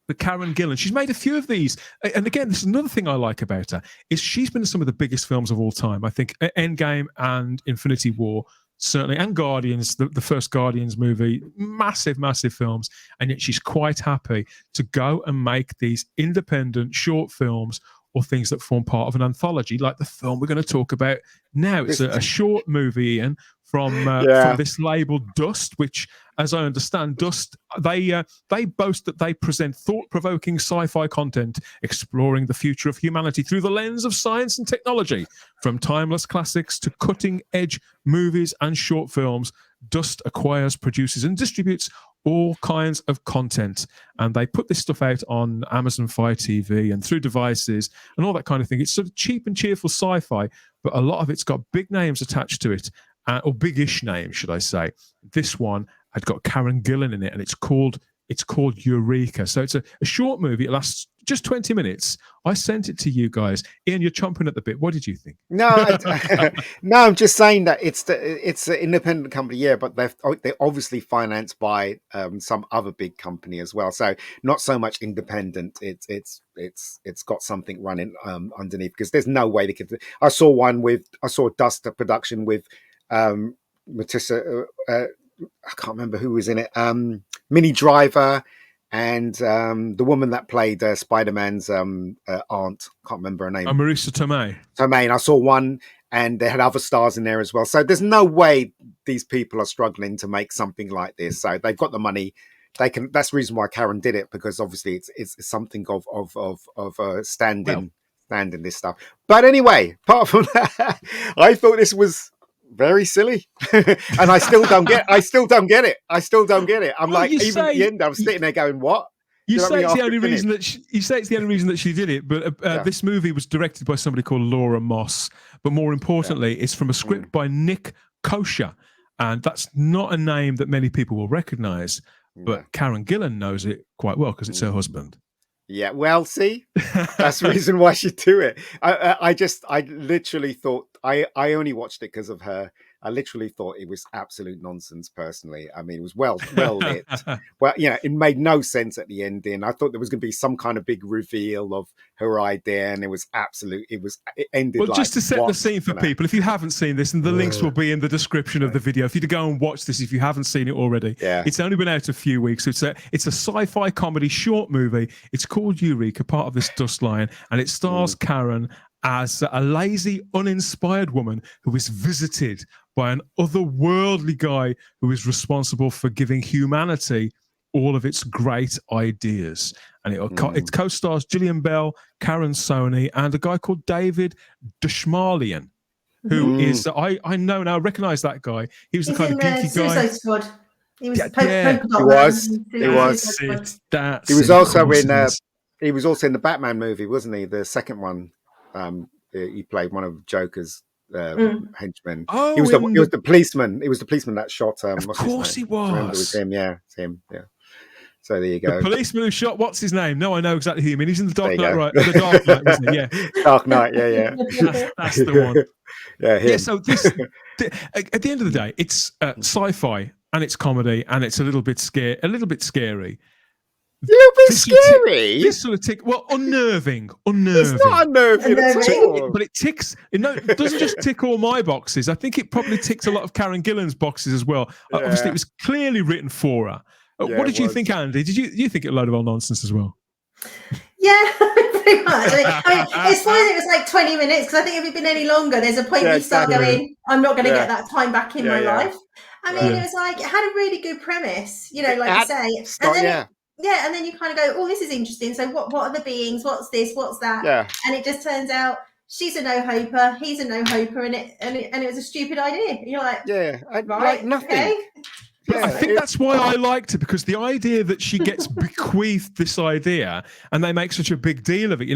But Karen Gillan, she's made a few of these. And again, this is another thing I like about her, is she's been in some of the biggest films of all time. I think Endgame and Infinity War, certainly, and Guardians, the first Guardians movie, massive, massive films. And yet she's quite happy to go and make these independent short films or things that form part of an anthology, like the film we're going to talk about now. It's a short movie, Ian, from this label Dust, which, as I understand, Dust, they boast that they present thought-provoking sci-fi content exploring the future of humanity through the lens of science and technology. From timeless classics to cutting-edge movies and short films, Dust acquires, produces, and distributes all kinds of content. And they put this stuff out on Amazon Fire TV and through devices and all that kind of thing. It's sort of cheap and cheerful sci-fi, but a lot of it's got big names attached to it. Or big-ish name, should I say. This one had got Karen Gillan in it, and it's called Eureka. So it's a short movie. It lasts just 20 minutes. I sent it to you guys. Ian, you're chomping at the bit. What did you think? No, I'm just saying that it's an independent company, but they're obviously financed by some other big company as well. So not so much independent. It's got something running underneath, because there's no way they could. I saw Dust production with Matissa, I can't remember who was in it, Minnie Driver, and the woman that played Spider-Man's aunt, can't remember her name. Marisa Tomei. And I saw one, and they had other stars in there as well. So there's no way these people are struggling to make something like this. So they've got the money. They can. That's the reason why Karen did it, because obviously it's something of standing this stuff. But anyway, apart from that, I thought this was very silly, and I still don't get. I still don't get it. I'm like, even at the end, I was sitting there going, "What?" You say it's the only reason that she did it, but this movie was directed by somebody called Laura Moss. But more importantly, it's from a script by Nick Kosher, and that's not a name that many people will recognise. But Karen Gillan knows it quite well because it's her husband. Yeah, well, see, that's the reason why she do it. I literally thought I only watched it because of her. I literally thought it was absolute nonsense. Personally, I mean, it was well lit. Well, it made no sense at the ending. I thought there was going to be some kind of big reveal of her idea, and it was absolute. It ended. Well, just to set the scene for people, if you haven't seen this, and the links will be in the description of the video. If you to go and watch this, if you haven't seen it already, it's only been out a few weeks. So it's a sci-fi comedy short movie. It's called Eureka, part of this Dust Line, and it stars Karen as a lazy, uninspired woman who is visited by an otherworldly guy who is responsible for giving humanity all of its great ideas. And it co-stars Gillian Bell, Karen Sony, and a guy called David Dashmalian, who is, I know now, recognise that guy. He was the kind of geeky guy. Squad. He was He was also in he was also in the Batman movie, wasn't he? The second one. He played one of Joker's henchmen. Oh, he was the policeman. He was the policeman that shot. Of course, he was. It was him. Yeah, it's him. Yeah. So there you go. The policeman who shot. What's his name? No, I know exactly who you mean. He's in the Dark Knight, right? The Dark Knight, wasn't he? Yeah. Dark Knight. Yeah. That's the one. Yeah. Him. Yeah. So this, at the end of the day, it's sci-fi and it's comedy and it's a little bit scary. A little bit scary. This sort of unnerving. It's not unnerving at all. But it ticks. It doesn't just tick all my boxes. I think it probably ticks a lot of Karen Gillan's boxes as well. Obviously, it was clearly written for her. What did you think, Andy? Did you think it a load of old nonsense as well? Yeah, pretty much. I mean, it's fine. It was like 20 minutes because I think if it'd been any longer, there's a point you start going, I'm not going to get that time back in my life. I mean, it was like, it had a really good premise, like you say. And then you kind of go, oh, this is interesting. So what are the beings? What's this? What's that? Yeah. And it just turns out she's a no-hoper, he's a no-hoper, and it was a stupid idea. And you're like, like nothing. Okay. Yeah, I think that's why I liked it, because the idea that she gets bequeathed this idea and they make such a big deal of it.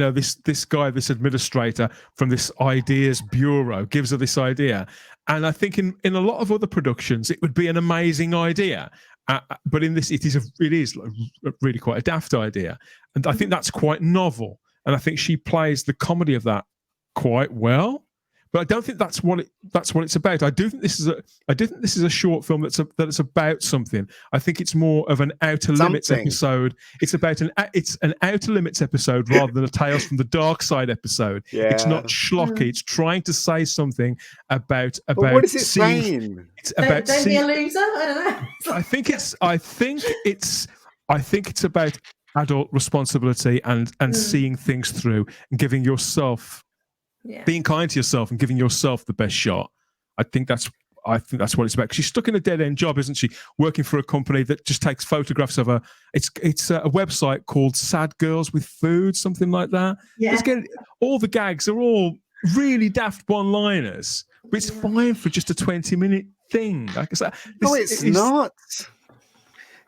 This guy, this administrator from this ideas bureau gives her this idea. And I think in a lot of other productions, it would be an amazing idea. But in this, it is really quite a daft idea. And I think that's quite novel. And I think she plays the comedy of that quite well. But I don't think that's what it's about. I do think this is a short film that's about something. I think it's more of an Outer Limits episode. It's about an Outer Limits episode rather than a Tales from the Dark Side episode. Yeah. It's not schlocky. It's trying to say something about. But what is it saying? It's about don't be a loser. I don't know. I think it's about adult responsibility and seeing things through and giving yourself. Yeah. Being kind to yourself and giving yourself the best shot. I think that's what it's about. 'Cause she's stuck in a dead end job, isn't she? Working for a company that just takes photographs of her. It's a website called Sad Girls with Food, something like that. Yeah. All the gags are all really daft one-liners, but it's fine for just a 20-minute thing. Like I said, it's not.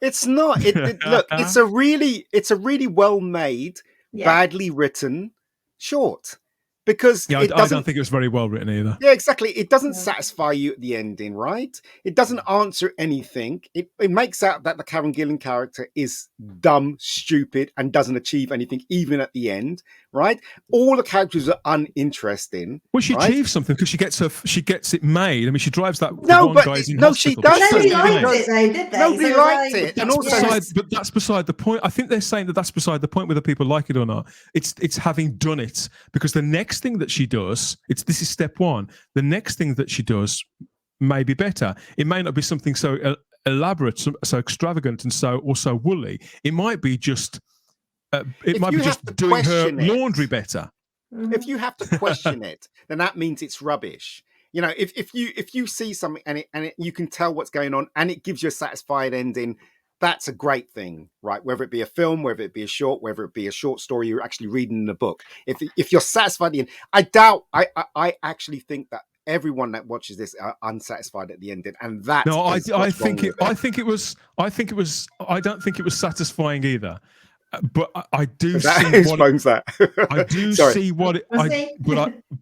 It's not. Look, it's a really well-made, badly written short. Because I don't think it was very well written either. Yeah, exactly. It doesn't satisfy you at the ending, right? It doesn't answer anything. It makes out that the Karen Gillan character is dumb, stupid, and doesn't achieve anything, even at the end, right? All the characters are uninteresting. Well, she achieves something because she gets it made. I mean, she drives that. She doesn't. Nobody liked it, though, did they? Nobody liked it, and but that's beside the point. I think they're saying that's beside the point whether people like it or not. It's having done it, because the next thing that she does, this is step one. The next thing that she does may be better. It may not be something so elaborate, so extravagant, and so woolly. It might be just doing her laundry better. If you have to question it, then that means it's rubbish. You know, if you see something and you can tell what's going on and it gives you a satisfied ending, that's a great thing, right? Whether it be a film, whether it be a short, whether it be a short story you're actually reading in a book. If you're satisfied at the end, I actually think that everyone that watches this are unsatisfied at the ending, and that I don't think it was satisfying either. But I do see what I do see what it,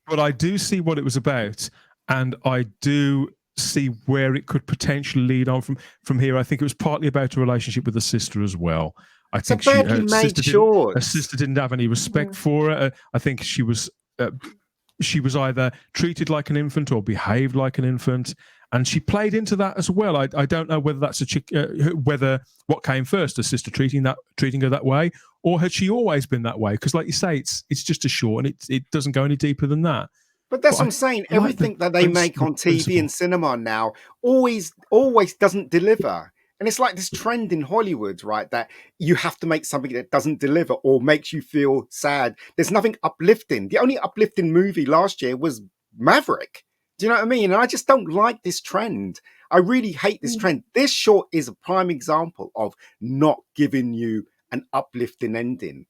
but I do see what it was about, and I do see where it could potentially lead on from here. I think it was partly about a relationship with the sister as well. I think her sister didn't have any respect for her. I think she was either treated like an infant or behaved like an infant. And she played into that as well. I don't know whether that's whether what came first, the sister treating her that way, or had she always been that way? Because, like you say, it's just a short, and it doesn't go any deeper than that. But that's what I'm saying. Everything that they make on TV and cinema now always doesn't deliver. And it's like this trend in Hollywood, right? That you have to make something that doesn't deliver or makes you feel sad. There's nothing uplifting. The only uplifting movie last year was Maverick. Do you know what I mean? And I just don't like this trend. I really hate this trend. This short is a prime example of not giving you an uplifting ending.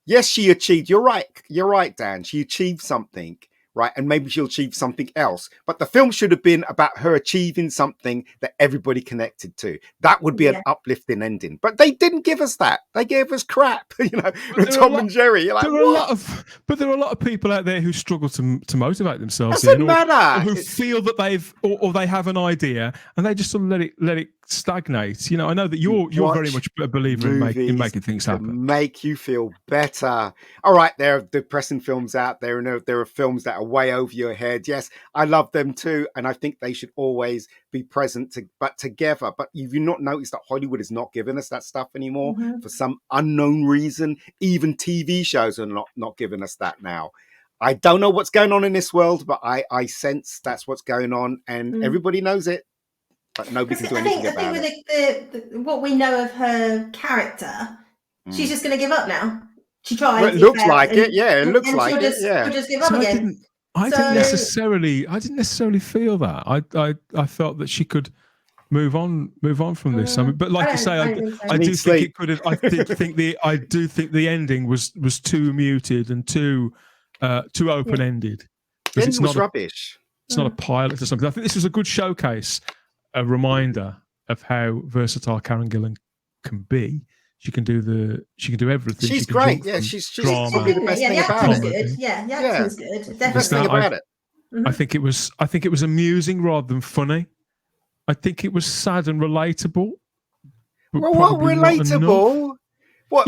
Yes, she achieved. You're right, Dan. She achieved something, right? And maybe she'll achieve something else. But the film should have been about her achieving something that everybody connected to. That would be an uplifting ending. But they didn't give us that. They gave us crap, you know, Tom and Jerry. You're like, there are a lot of people out there who struggle to motivate themselves. Doesn't matter. Or who feel that they have an idea and they just sort of let it stagnate. You know, I know that you're very much a believer in making things happen. Make you feel better. All right, there are depressing films out there, and there are films that are way over your head. Yes, I love them too, and I think they should always be present, but together. But you've not noticed that Hollywood is not giving us that stuff anymore for some unknown reason. Even TV shows are not giving us that now. I don't know what's going on in this world, but I sense that's what's going on, and everybody knows it. But nobody can do anything about it. I think with what we know of her character, she's just going to give up now. She tried. Well, it looks like it. Yeah, it looks like it. She'll just give up again. I didn't necessarily feel that. I felt that she could move on from this. I mean, but like you say, I do think it could have. I do think the ending was too muted and too open ended. The ending was rubbish. It's not a pilot or something. I think this was a good showcase, a reminder of how versatile Karen Gillan can be. She can do everything. She's great. Yeah, she's probably the best thing about it. Good. Yeah, the acting was good. Definitely. The best thing about it. I think it was amusing rather than funny. I think it was sad and relatable. Well, what relatable? What?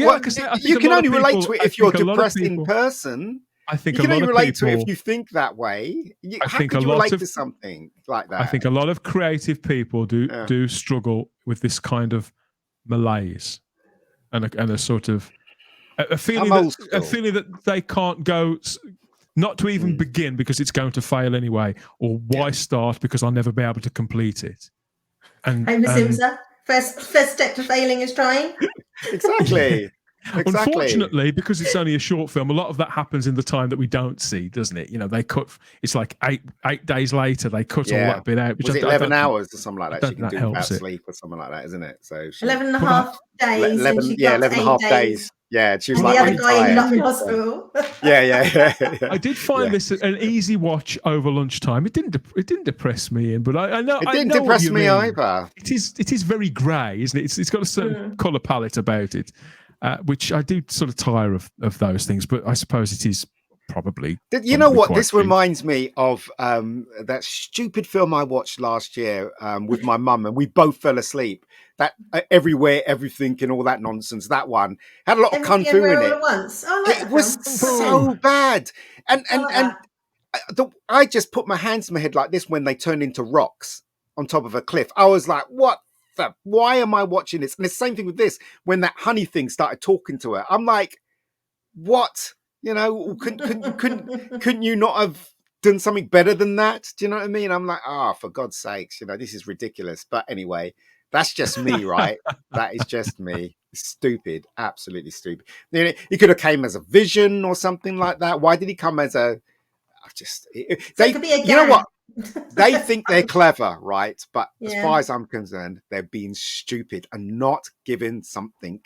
You can only relate to it if you're a depressing person. I think you can only relate to it if you think that way. How could you relate to something like that? I think a lot of creative people do struggle with this kind of malaise and a sort of a feeling that they can't go, not to even begin because it's going to fail anyway, or why start because I'll never be able to complete it. And first step to failing is trying. Exactly. Unfortunately, because it's only a short film, a lot of that happens in the time that we don't see, doesn't it? You know, they cut. It's like eight days later they cut all that bit out. Which was it 11 hours or something like that? She can do without sleep or something like that, isn't it? So 11 and a half days. 11 and a half days. Yeah, she was and like the other guy ended up in hospital. Yeah. I did find this an easy watch over lunchtime. It didn't depress me, but I know it didn't depress me either. It is very grey, isn't it? It's got a certain colour palette about it. Which I do sort of tire of those things, but I suppose it is probably. You know what? This reminds me of that stupid film I watched last year with my mum, and we both fell asleep. That Everywhere, Everything, and all that nonsense. That one had a lot of kung fu in it. It was so bad, and I just put my hands to my head like this when they turned into rocks on top of a cliff. I was like, what? Why am I watching this? And it's the same thing with this. When that honey thing started talking to her, I'm like, what? You know, couldn't you not have done something better than that? Do you know what I mean? I'm like, for God's sakes, you know, this is ridiculous. But anyway, that's just me, right? That is just me. Stupid, absolutely stupid. He could have came as a vision or something like that. Why did he come as a? It could be a you know what? gang. They think they're clever, right? But as Yeah. far as I'm concerned, they're being stupid and not giving something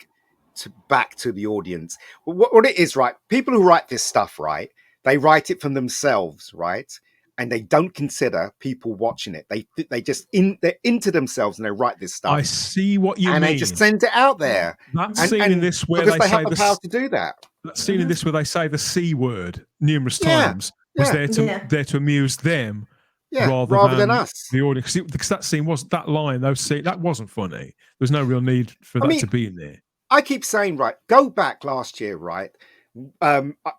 back to the audience. What it is, right? People who write this stuff, right? They write it from themselves, right? And they don't consider people watching it. They're into themselves and they write this stuff. I see what you and mean. they just send it out there. That And- scene in and this where because they they say have the power to do that. that scene in this where they say the C word numerous Yeah, times was yeah. there to amuse them Yeah, rather than us. the audience. Because that scene was that line, that wasn't funny. There's no real need for that to be in there. I keep saying, right, go back last year, right?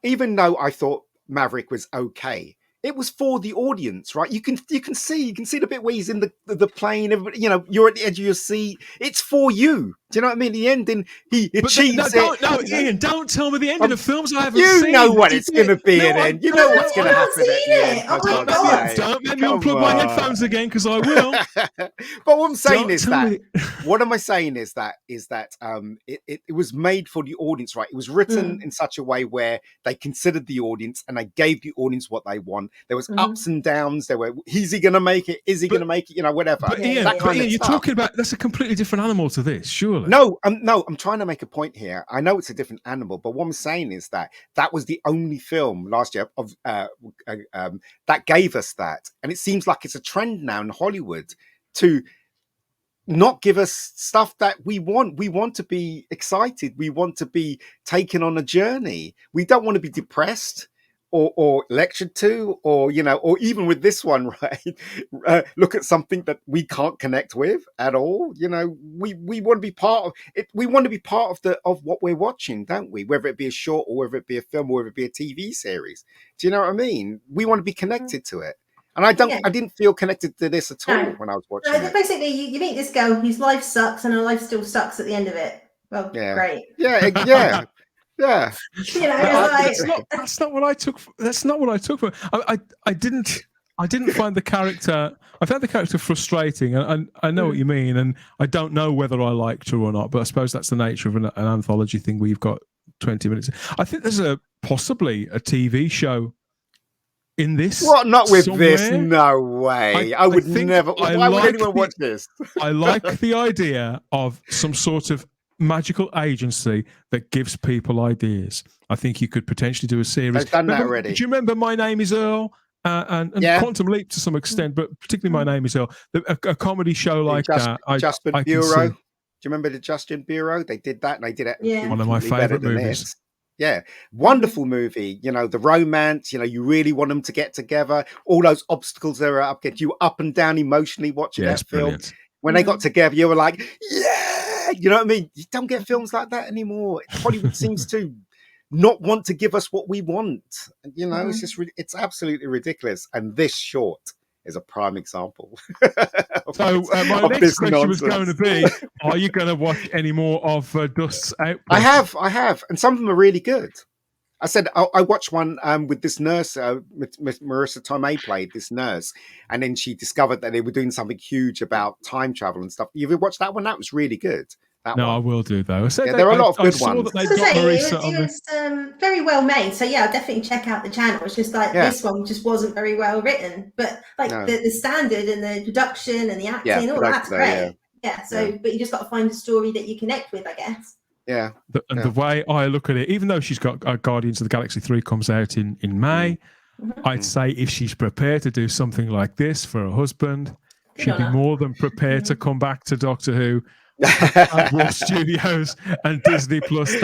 Even though I thought Maverick was okay, it was for the audience, right? You can see the bit where he's in the plane. Everybody, you're at the edge of your seat. It's for you. Do you know what I mean? The ending, he achieves it. No, Ian, don't tell me the ending of films I haven't You seen. know what it's going to be at end. You know what's going to happen at the end. Oh my God. Don't let me unplug my headphones again, because I will. But what I'm saying Don't is tell that me. what am I saying is that it was made for the audience, right? It was written in such a way where they considered the audience and they gave the audience what they want. There was ups and downs. There were, is he going to make it? Is he going to make it? Whatever. But Ian, you're talking about, that's a completely different animal to this, surely. No, I'm trying to make a point here. I know it's a different animal, but what I'm saying is that was the only film last year of that gave us that, and it seems like it's a trend now in Hollywood to not give us stuff that we want. We want to be excited. We want to be taken on a journey. We don't want to be depressed or lectured to, or even with this one, right? Look at something that we can't connect with at all. We want to be part of it. We want to be part of what we're watching, don't we? Whether it be a short or whether it be a film or whether it be a TV series. Do you know what I mean? We want to be connected to it. And I didn't feel connected to this at all when I was watching it. Basically, you meet this girl whose life sucks and her life still sucks at the end of it. Well, great. Yeah. Yeah, that's not what I took. That's not what I took from. I didn't find the character. I found the character frustrating, and I know what you mean, and I don't know whether I liked her or not. But I suppose that's the nature of an anthology thing where you've got 20 minutes. I think there's possibly a TV show in this. What? Not with somewhere. This? No way. I would never. Why would anyone watch this? I like the idea of some sort of magical agency that gives people ideas. I think you could potentially do a series. They've done that already. Do you remember My Name is Earl? And Quantum Leap to some extent, but particularly My Name is Earl. A comedy show like that. Justin Bureau. Do you remember the Justin Bureau? They did that and they did it. Yeah. One of my favorite movies. Yeah, wonderful movie. The romance. You really want them to get together. All those obstacles that are up, get you up and down emotionally watching that film. Brilliant. When they got together, you were like, yeah. You know what I mean? You don't get films like that anymore. Hollywood seems to not want to give us what we want. It's just it's absolutely ridiculous. And this short is a prime example. So my next question was going to be: are you going to watch any more of Dust's Outpost? I have, and some of them are really good. I said I watched one with this nurse, Marissa Tomei played this nurse, and then she discovered that they were doing something huge about time travel and stuff. You ever watched that one? That was really good. I will do though. There are a lot of good ones. It was very well made, so I'll definitely check out the channel. It's just like this one just wasn't very well written, but the standard and the production and the acting, all that's great. But you just got to find a story that you connect with, I guess. Yeah. The way I look at it, even though she's got Guardians of the Galaxy 3 comes out in May, I'd say if she's prepared to do something like this for her husband, she'd be more than prepared to come back to Doctor Who. Warner Studios and Disney Plus.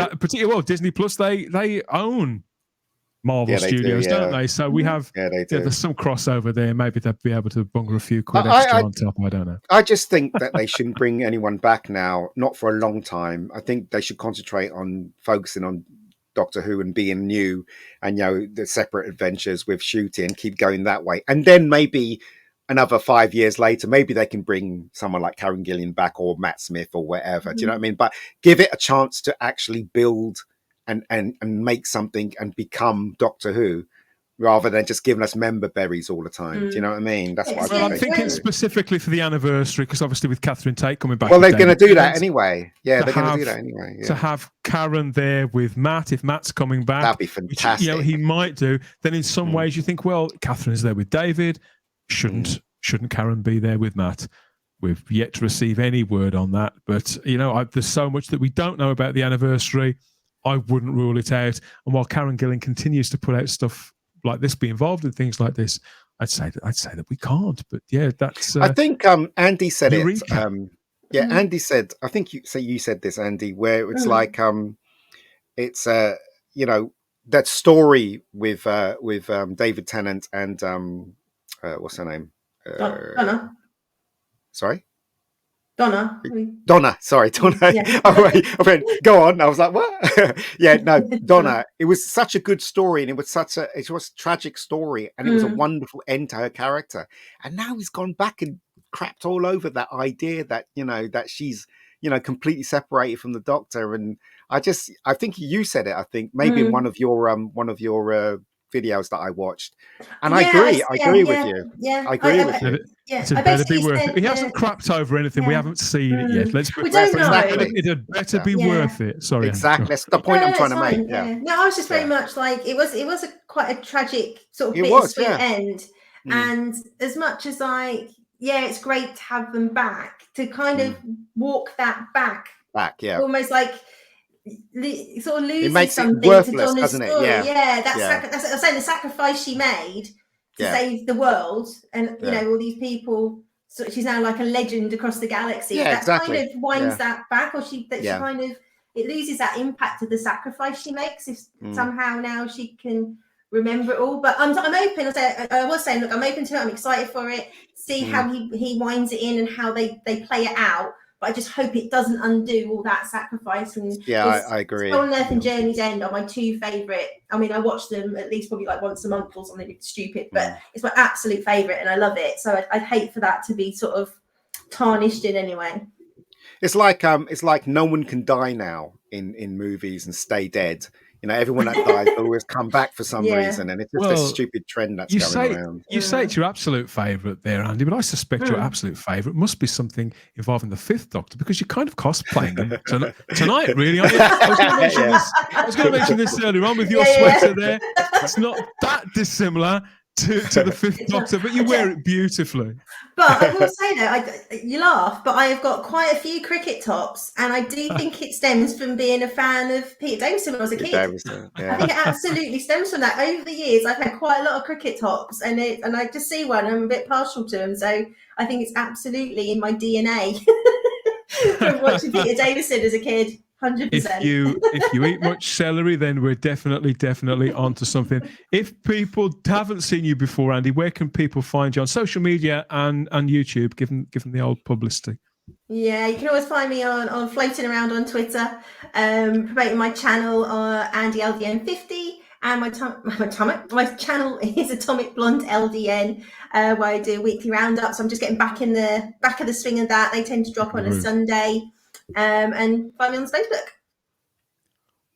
Disney Plus they own Marvel Studios, don't they? So we have there's some crossover there. Maybe they'll be able to bungle a few quid extra on top. I don't know. I just think that they shouldn't bring anyone back now, not for a long time. I think they should concentrate on focusing on Doctor Who and being new, and the separate adventures with shooting, keep going that way, and then maybe another 5 years later, maybe they can bring someone like Karen Gillan back or Matt Smith or whatever. Do you know what I mean? But give it a chance to actually build and make something and become Doctor Who. rather than just giving us member berries all the time. Do you know what I mean? That's what Well, I'm thinking specifically for the anniversary, because obviously with Catherine Tate coming back. Well, they're going to do that anyway. Yeah, they're going to do that anyway. To have Karen there with Matt, if Matt's coming back, that'd be fantastic. Which, he might do. Then in some ways you think, well, Catherine's there with David. Shouldn't Karen be there with Matt? We've yet to receive any word on that. But, there's so much that we don't know about the anniversary. I wouldn't rule it out. And while Karen Gillan continues to put out stuff like this, be involved in things like this, I'd say that we can't. But yeah, that's. I think Andy said Eureka. it. Andy said. I think you said this, Andy, where it's like it's that story with David Tennant and what's her name? Donna. Sorry. Donna. Sorry, Donna. Yeah. I went, go on. I was like, what? Yeah, no, Donna. It was such a good story, and it was a tragic story, and it was a wonderful end to her character. And now he's gone back and crapped all over that idea that that she's completely separated from the Doctor. And I think you said it. I think maybe in one of your videos that I watched, and I agree with you. Yeah, I agree with you. Yeah, it better be worth it. He hasn't crapped over anything. We haven't seen it yet. Let's we don't know. It had better be worth it. Sorry, exactly. That's the point I'm trying to make. Yeah. No, I was just very much like it was quite a tragic sort of bittersweet end. And as much as it's great to have them back, to kind of walk that back, almost like sort of loses it makes something it worthless, to Donna's doesn't it? story. That's I'm saying the sacrifice she made to save the world, and all these people. So she's now like a legend across the galaxy. That kind of winds that back, or she kind of it loses that impact of the sacrifice she makes. If somehow now she can remember it all, but I'm open. I was saying, look, I'm open to it. I'm excited for it. See how he winds it in and how they play it out. But I just hope it doesn't undo all that sacrifice. And I agree. Stolen Earth and Journey's End are my two favourite. I mean, I watch them at least probably like once a month or something stupid, but it's my absolute favourite and I love it. So I'd hate for that to be sort of tarnished in any way. It's like no one can die now in movies and stay dead. Everyone that dies always come back for some reason, and it's just a stupid trend that's going around. You say it's your absolute favourite there, Andy, but I suspect your absolute favourite must be something involving the Fifth Doctor, because you're kind of cosplaying him tonight, really. I was going to mention this earlier on with your sweater there. It's not that dissimilar to the Fifth Doctor, but you wear it beautifully. But I will say though, you laugh, but I have got quite a few cricket tops, and I do think it stems from being a fan of Peter Davison when I was a kid. I think it absolutely stems from that. Over the years, I've had quite a lot of cricket tops, and I just see one, and I'm a bit partial to them, so I think it's absolutely in my DNA from watching Peter Davison as a kid. 100%. If you eat much celery, then we're definitely onto something. If people haven't seen you before, Andy, where can people find you on social media and YouTube, given the old publicity? Yeah, you can always find me on floating around on Twitter, promoting my channel, Andy LDN50, and my channel is Atomic Blonde LDN, where I do weekly roundups. I'm just getting back of the swing of that. They tend to drop on a Sunday. And find me on Facebook.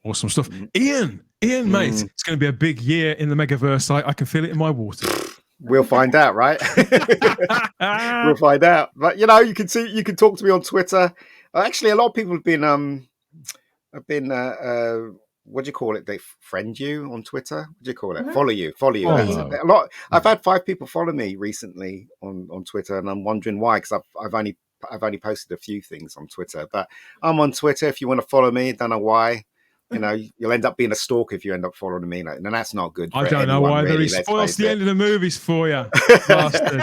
Awesome stuff. Ian, mate, it's going to be a big year in the Megaverse. I can feel it in my water. We'll find out, right? We'll find out. But you can talk to me on Twitter. Actually, a lot of people have been what do you call it? They friend you on Twitter. What do you call it? Follow you. A lot. I've had 5 people follow me recently on Twitter, and I'm wondering why, because I've only posted a few things on Twitter, but I'm on Twitter. If you want to follow me, don't know why. You'll end up being a stalker if you end up following me. And that's not good. I don't know why. Really, he spoils the end of the movies for you, bastard.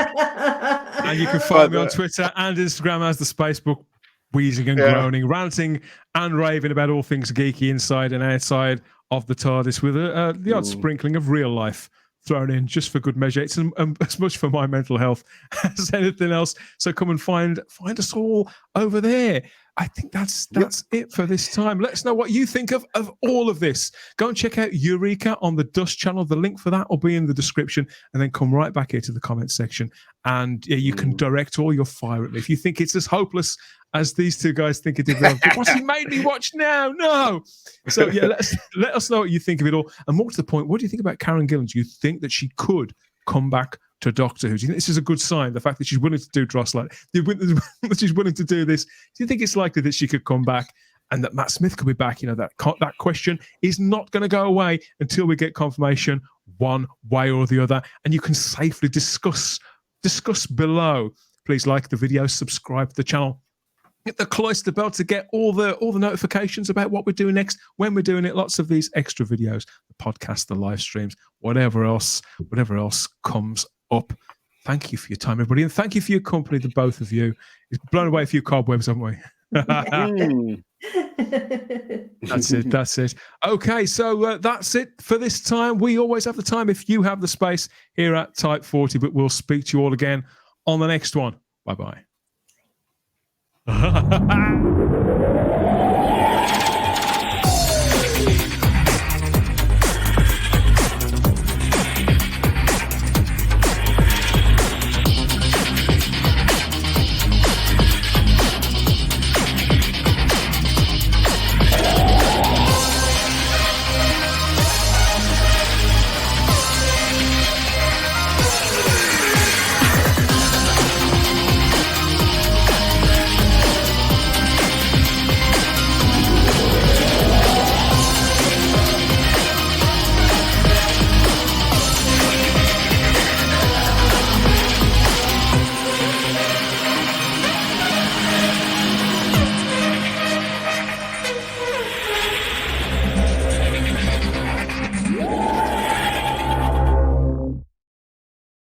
And you can follow me on Twitter and Instagram as the Spacebook, wheezing and groaning, ranting and raving about all things geeky inside and outside of the TARDIS, with the odd sprinkling of real life thrown in just for good measure. It's as much for my mental health as anything else. So come and find us all over there. I think that's it for this time. Let us know what you think of all of this. Go and check out Eureka on the Dust channel. The link for that will be in the description, and then come right back here to the comments section, and you can direct all your fire at me. If you think it's as hopeless as these two guys think it did, what's he made me watch now? No. So yeah, let us know what you think of it all. And more to the point, what do you think about Karen Gillan? Do you think that she could come back to Doctor Who? Do you think this is a good sign, the fact that she's willing to do Dross, like that she's willing to do this? Do you think it's likely that she could come back and that Matt Smith could be back? That question is not going to go away until we get confirmation one way or the other, and you can safely discuss below. Please like the video, subscribe to the channel, hit the cloister bell to get all the notifications about what we're doing next, when we're doing it. Lots of these extra videos, the podcast, the live streams, whatever else comes up. Thank you for your time, everybody, and thank you for your company, the both of you. It's blown away a few cobwebs, haven't we? That's it. Okay, so that's it for this time. We always have the time if you have the space here at Type 40, but we'll speak to you all again on the next one. Bye-bye.